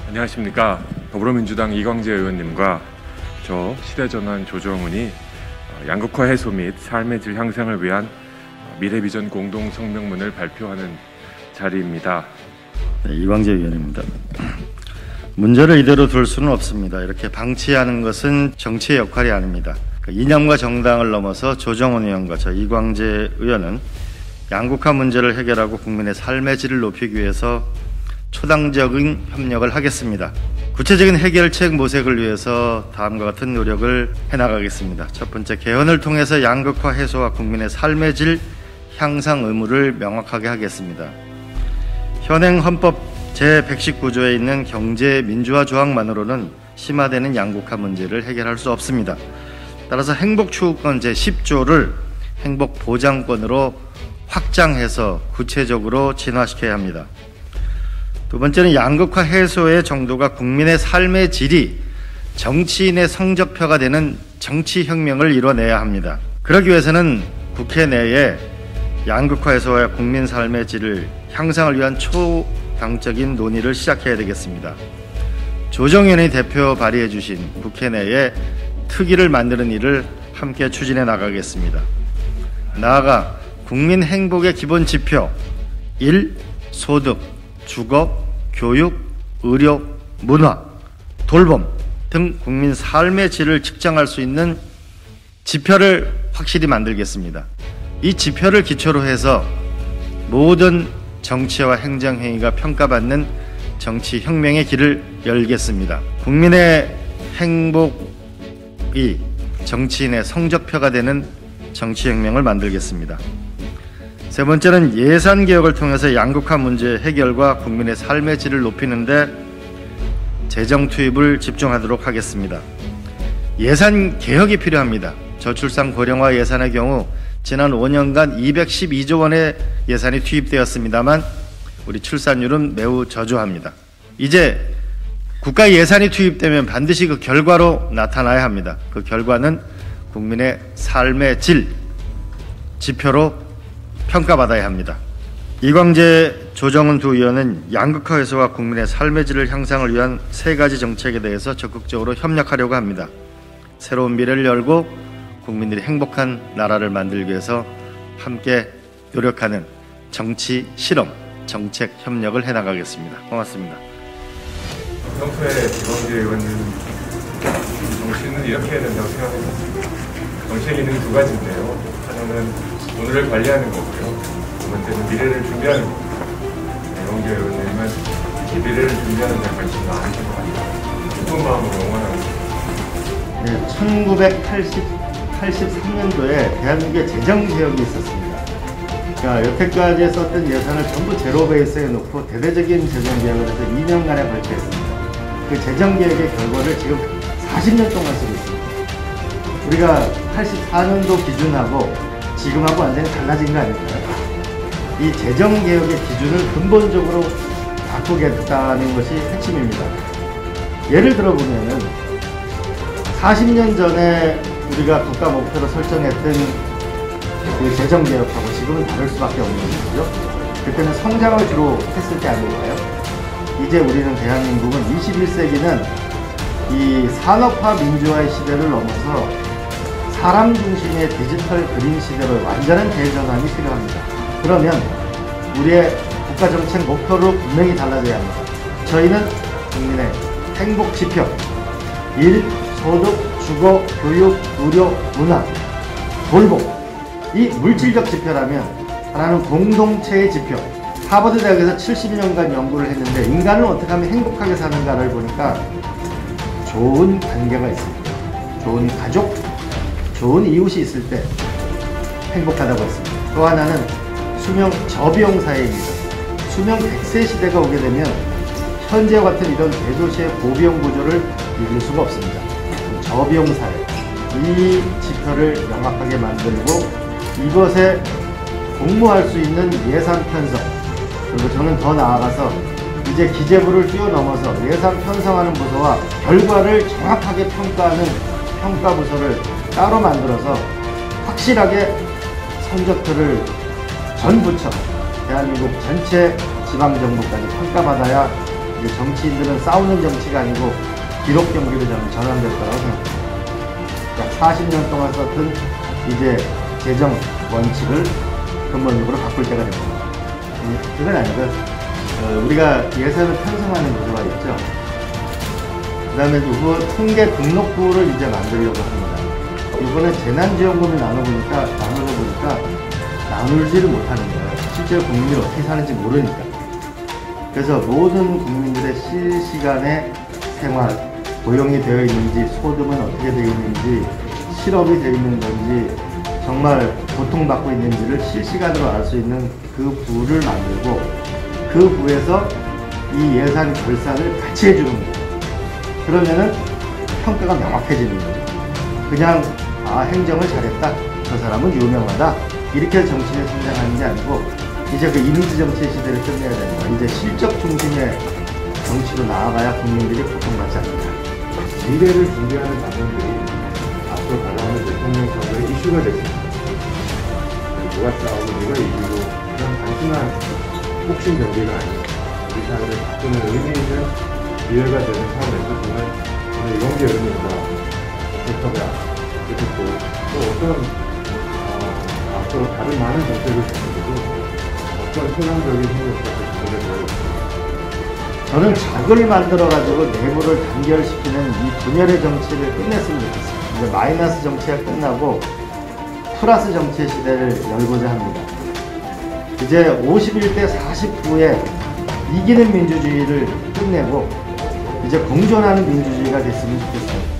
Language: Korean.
안녕하십니까. 더불어민주당 이광재 의원님과 저 시대전환 조정훈이 양극화 해소 및 삶의 질 향상을 위한 미래비전 공동성명문을 발표하는 자리입니다. 네, 이광재 의원입니다. 문제를 이대로 둘 수는 없습니다. 이렇게 방치하는 것은 정치의 역할이 아닙니다. 이념과 정당을 넘어서 조정훈 의원과 저 이광재 의원은 양극화 문제를 해결하고 국민의 삶의 질을 높이기 위해서 초당적인 협력을 하겠습니다. 구체적인 해결책 모색을 위해서 다음과 같은 노력을 해나가겠습니다. 첫 번째, 개헌을 통해서 양극화 해소와 국민의 삶의 질 향상 의무를 명확하게 하겠습니다. 현행 헌법 제119조에 있는 경제 민주화 조항만으로는 심화되는 양극화 문제를 해결할 수 없습니다. 따라서 행복추구권 제10조를 행복보장권으로 확장해서 구체적으로 진화시켜야 합니다. 두 번째는 양극화 해소의 정도가 국민의 삶의 질이 정치인의 성적표가 되는 정치혁명을 이뤄내야 합니다. 그러기 위해서는 국회 내에 양극화 해소와 국민 삶의 질을 향상을 위한 초당적인 논의를 시작해야 되겠습니다. 조정현이 대표 발의해 주신 국회 내에 특위를 만드는 일을 함께 추진해 나가겠습니다. 나아가 국민 행복의 기본 지표 1. 소득, 주거, 교육, 의료, 문화, 돌봄 등 국민 삶의 질을 측정할 수 있는 지표를 확실히 만들겠습니다. 이 지표를 기초로 해서 모든 정치와 행정행위가 평가받는 정치혁명의 길을 열겠습니다. 국민의 행복이 정치인의 성적표가 되는 정치혁명을 만들겠습니다. 세 번째는 예산개혁을 통해서 양극화 문제 해결과 국민의 삶의 질을 높이는 데 재정 투입을 집중하도록 하겠습니다. 예산개혁이 필요합니다. 저출산 고령화 예산의 경우 지난 5년간 212조 원의 예산이 투입되었습니다만 우리 출산율은 매우 저조합니다. 이제 국가 예산이 투입되면 반드시 그 결과로 나타나야 합니다. 그 결과는 국민의 삶의 질 지표로 평가받아야 합니다. 이광재, 조정훈 두 의원은 양극화 해소와 국민의 삶의 질을 향상을 위한 세 가지 정책에 대해서 적극적으로 협력하려고 합니다. 새로운 미래를 열고 국민들이 행복한 나라를 만들기 위해서 함께 노력하는 정치 실험, 정책 협력을 해나가겠습니다. 고맙습니다. 평소에 이광재 의원님 정치는 이렇게 해야 된다고 생각합니다. 정치의 기능이 두 가지인데요. 하나는 오늘을 관리하는 거고요. 두 번째는 미래를 준비하는 거고요. 이광재 의원님은 특히 미래를 준비하는 데 관심이 많으신 것 같아요. 깊은 마음으로 응원하고 있습니다. 네, 1983년도에 대한민국에 재정개혁이 있었습니다. 그러니까 여태까지 썼던 예산을 전부 제로 베이스에 놓고 대대적인 재정개혁을 해서 2년간에 발표했습니다. 그 재정개혁의 결과를 지금 40년 동안 쓰고 있습니다. 우리가 84년도 기준하고 지금하고 완전히 달라진 거 아닐까요? 이 재정개혁의 기준을 근본적으로 바꾸겠다는 것이 핵심입니다. 예를 들어보면은 40년 전에 우리가 국가 목표로 설정했던 그 재정개혁하고 지금은 다를 수밖에 없는 거죠. 그때는 성장을 주로 했을 때 아닌가요? 이제 우리는 대한민국은 21세기는 이 산업화 민주화의 시대를 넘어서 사람 중심의 디지털 그린 시대로 완전한 대전환이 필요합니다. 그러면 우리의 국가정책 목표로 분명히 달라져야 합니다. 저희는 국민의 행복 지표 1. 소득, 주거, 교육, 의료, 문화, 돌봄 이 물질적 지표라면 하나는 공동체의 지표. 하버드 대학에서 70년간 연구를 했는데 인간을 어떻게 하면 행복하게 사는가를 보니까 좋은 관계가 있습니다. 좋은 가족, 좋은 이웃이 있을 때 행복하다고 했습니다. 또 하나는 수명 저비용 사회입니다. 수명 100세 시대가 오게 되면 현재와 같은 이런 대도시의 고비용 구조를 이길 수가 없습니다. 저비용 사회 이 지표를 명확하게 만들고 이것에 공모할 수 있는 예산 편성, 그리고 저는 더 나아가서 이제 기재부를 뛰어넘어서 예산 편성하는 부서와 결과를 정확하게 평가하는 평가부서를 따로 만들어서 확실하게 성적표를 전 부처, 대한민국 전체 지방정부까지 평가받아야 이제 정치인들은 싸우는 정치가 아니고 기록 경기로 저는 전환될 거라고 생각합니다. 약 40년 동안 썼던 이제 재정 원칙을 근본적으로 바꿀 때가 됩니다. 그건 아니고 우리가 예산을 편성하는 구조가 있죠. 그 다음에 통계 등록부를 이제 만들려고 합니다. 이번에 재난지원금을 나눠보니까 나누지를 못하는 거예요. 실제로 국민들이 어떻게 사는지 모르니까. 그래서 모든 국민들의 실시간의 생활, 고용이 되어 있는지, 소득은 어떻게 되어 있는지, 실업이 되어 있는 건지, 정말 고통받고 있는지를 실시간으로 알 수 있는 그 부를 만들고, 그 부에서 이 예산 결산을 같이 해주는 거예요. 그러면은 평가가 명확해지는 거죠. 그냥 행정을 잘했다, 저 사람은 유명하다, 이렇게 정치에 성장하는 게 아니고 이제 그 이미지 정치의 시대를 끝내야 됩니다. 이제 실적 중심의 정치로 나아가야 국민들이 고통받지 않는다. 미래를 준비하는 장면들이 앞으로 다가오는 대통령 선거의 이슈가 됐습니다. 누가 싸우고 누가 이기고 그런 단순한 혹신 경기가 아니고 우리 사회를 바꾸는 의미 있는 기회가 되는 차원에서 저는 오늘 이광재 의원님과 인터뷰를 듣고 또 어떤 앞으로 다른 많은 정책을 가지고도 어떤 소상적인 힘을 가지고 저는 적을 만들어가지고 내부를 단결시키는 이 분열의 정치를 끝냈으면 좋겠어요. 이제 마이너스 정치가 끝나고 플러스 정치의 시대를 열고자 합니다. 이제 51대 49에 이기는 민주주의를 끝내고 이제 공존하는 민주주의가 됐으면 좋겠어요.